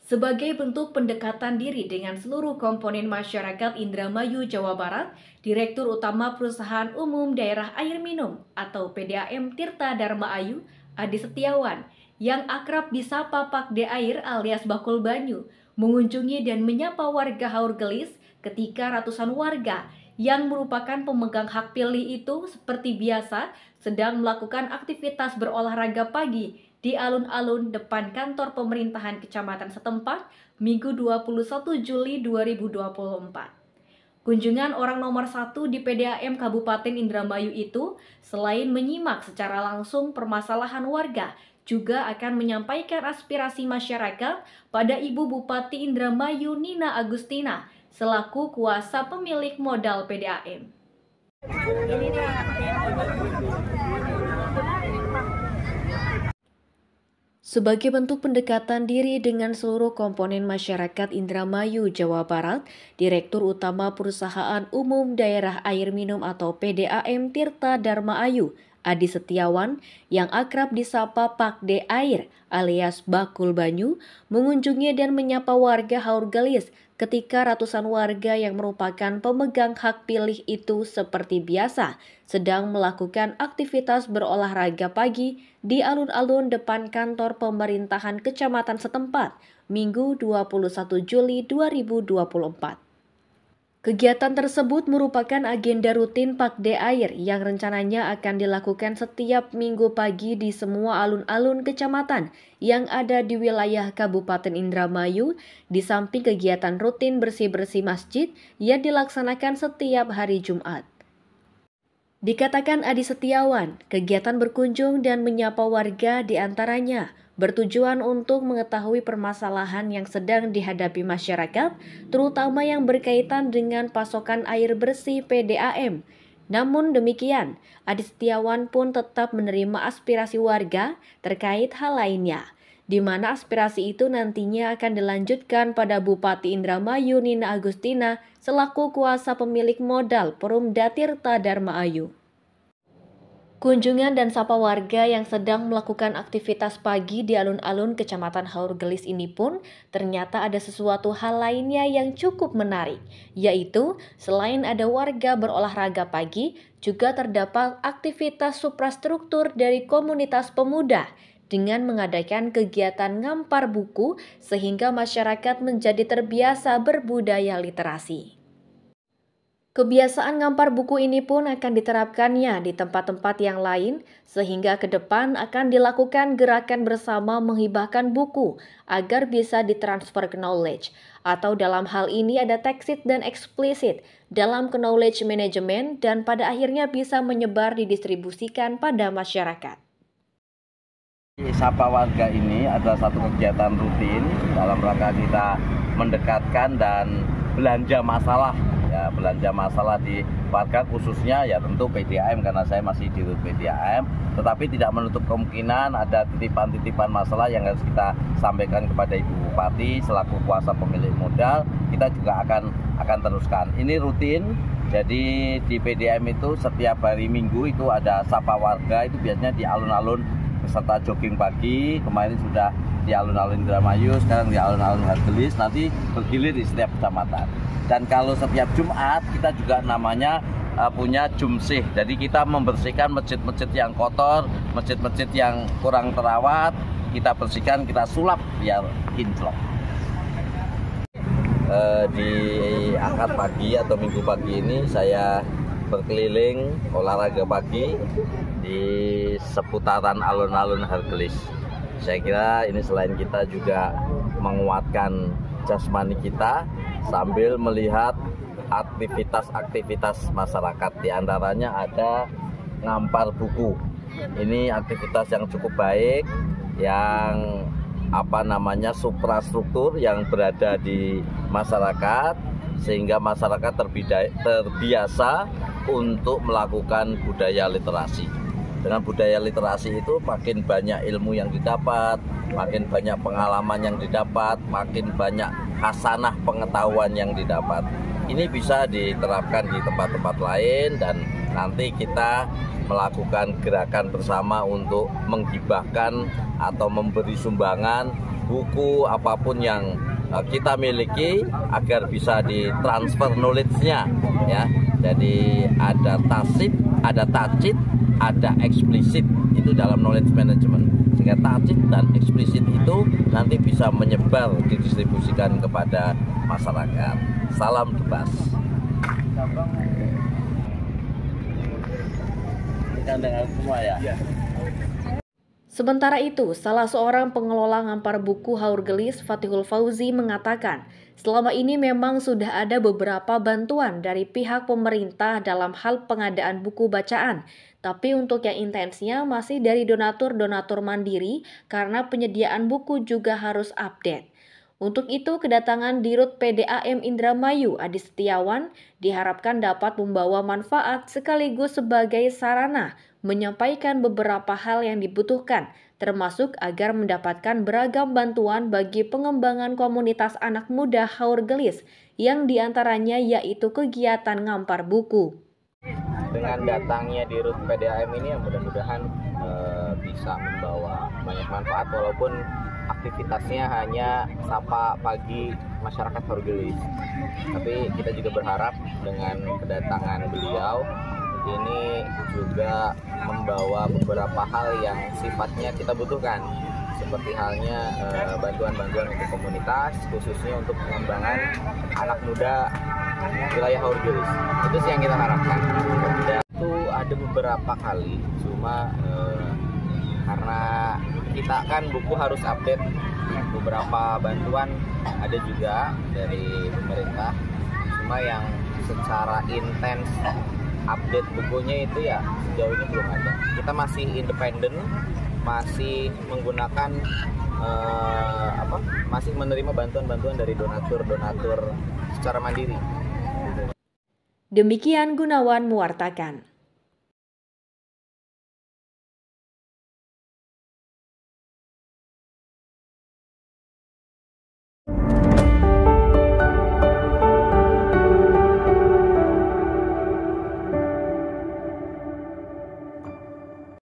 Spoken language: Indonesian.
Sebagai bentuk pendekatan diri dengan seluruh komponen masyarakat Indramayu, Jawa Barat, Direktur Utama Perusahaan Umum Daerah Air Minum atau PDAM Tirta Dharma Ayu, Adi Setiawan, yang akrab disapa Pak D Air alias Bakul Banyu, mengunjungi dan menyapa warga Haur Gelis ketika ratusan warga yang merupakan pemegang hak pilih itu seperti biasa sedang melakukan aktivitas berolahraga pagi di alun-alun depan kantor pemerintahan kecamatan setempat Minggu 21 Juli 2024. Kunjungan orang nomor 1 di PDAM Kabupaten Indramayu itu selain menyimak secara langsung permasalahan warga, juga akan menyampaikan aspirasi masyarakat pada Ibu Bupati Indramayu Nina Agustina selaku kuasa pemilik modal PDAM. Sebagai bentuk pendekatan diri dengan seluruh komponen masyarakat Indramayu, Jawa Barat, Direktur Utama Perusahaan Umum Daerah Air Minum atau PDAM Tirta Dharma Ayu, Adi Setiawan, yang akrab disapa Pak D Air alias Bakul Banyu, mengunjungi dan menyapa warga Haur Gelis ketika ratusan warga yang merupakan pemegang hak pilih itu seperti biasa sedang melakukan aktivitas berolahraga pagi di alun-alun depan kantor pemerintahan kecamatan setempat Minggu 21 Juli 2024. Kegiatan tersebut merupakan agenda rutin Pak D Air yang rencananya akan dilakukan setiap minggu pagi di semua alun-alun kecamatan yang ada di wilayah Kabupaten Indramayu, di samping kegiatan rutin bersih-bersih masjid yang dilaksanakan setiap hari Jumat. Dikatakan Adi Setiawan, kegiatan berkunjung dan menyapa warga diantaranya bertujuan untuk mengetahui permasalahan yang sedang dihadapi masyarakat, terutama yang berkaitan dengan pasokan air bersih PDAM. Namun demikian, Adi Setiawan pun tetap menerima aspirasi warga terkait hal lainnya, di mana aspirasi itu nantinya akan dilanjutkan pada Bupati Indramayu Nina Agustina selaku kuasa pemilik modal Perumda Tirta Dharma Ayu. Kunjungan dan sapa warga yang sedang melakukan aktivitas pagi di alun-alun Kecamatan Haur Gelis ini pun ternyata ada sesuatu hal lainnya yang cukup menarik, yaitu selain ada warga berolahraga pagi, juga terdapat aktivitas suprastruktur dari komunitas pemuda dengan mengadakan kegiatan ngampar buku sehingga masyarakat menjadi terbiasa berbudaya literasi. Kebiasaan ngampar buku ini pun akan diterapkannya di tempat-tempat yang lain, sehingga ke depan akan dilakukan gerakan bersama menghibahkan buku agar bisa ditransfer ke knowledge, atau dalam hal ini ada text dan eksplisit dalam knowledge management dan pada akhirnya bisa menyebar didistribusikan pada masyarakat. Sapa warga ini adalah satu kegiatan rutin dalam rangka kita mendekatkan dan belanja masalah di warga, khususnya ya tentu PDAM karena saya masih di PDAM, tetapi tidak menutup kemungkinan ada titipan-titipan masalah yang harus kita sampaikan kepada Ibu Bupati selaku kuasa pemilik modal. Kita juga akan teruskan. Ini rutin. Jadi di PDAM itu setiap hari Minggu itu ada sapa warga, itu biasanya di alun-alun beserta jogging pagi. Kemarin sudah di alun-alun Indramayu, sekarang di alun-alun Haur Gelis, nanti bergilir di setiap kecamatan. Dan kalau setiap Jumat kita juga namanya punya jumsih. Jadi kita membersihkan masjid-masjid yang kotor, masjid-masjid yang kurang terawat, kita bersihkan, kita sulap biar kinclong. Di akad pagi atau minggu pagi ini saya berkeliling olahraga pagi di seputaran alun-alun Haur Gelis. Saya kira ini selain kita juga menguatkan jasmani kita sambil melihat aktivitas-aktivitas masyarakat, di antaranya ada ngampar buku. Ini aktivitas yang cukup baik, yang suprastruktur yang berada di masyarakat, sehingga masyarakat terbiasa untuk melakukan budaya literasi. Dengan budaya literasi itu makin banyak ilmu yang didapat, makin banyak pengalaman yang didapat, makin banyak hasanah pengetahuan yang didapat. Ini bisa diterapkan di tempat-tempat lain dan nanti kita melakukan gerakan bersama untuk menghibahkan atau memberi sumbangan buku apapun yang kita miliki agar bisa ditransfer knowledge-nya ya. Jadi ada tacit, ada tacit, ada eksplisit itu dalam knowledge management. Sehingga tacit dan eksplisit itu nanti bisa menyebar, didistribusikan kepada masyarakat. Salam Debas. Kan dengan semua ya. Sementara itu, salah seorang pengelola ngampar buku Haur Gelis, Fatihul Fauzi, mengatakan selama ini memang sudah ada beberapa bantuan dari pihak pemerintah dalam hal pengadaan buku bacaan. Tapi untuk yang intensnya masih dari donatur-donatur mandiri karena penyediaan buku juga harus update. Untuk itu, kedatangan Dirut PDAM Indramayu Adi Setiawan diharapkan dapat membawa manfaat sekaligus sebagai sarana menyampaikan beberapa hal yang dibutuhkan, termasuk agar mendapatkan beragam bantuan bagi pengembangan komunitas anak muda Haur Gelis, yang diantaranya yaitu kegiatan ngampar buku. Dengan datangnya Dirut PDAM ini ya mudah-mudahan bisa membawa banyak manfaat, walaupun aktivitasnya hanya sapa pagi masyarakat Haur Gelis. Tapi kita juga berharap dengan kedatangan beliau ini juga membawa beberapa hal yang sifatnya kita butuhkan, seperti halnya bantuan-bantuan untuk komunitas, khususnya untuk pengembangan anak muda wilayah Haur Gelis. Itu sih yang kita harapkan. Dan itu ada beberapa kali, cuma karena kita kan buku harus update, beberapa bantuan ada juga dari pemerintah, cuma yang secara intens update bukunya itu ya sejauh ini belum ada. Kita masih independen, masih menggunakan masih menerima bantuan-bantuan dari donatur-donatur secara mandiri. Demikian Gunawan mewartakan.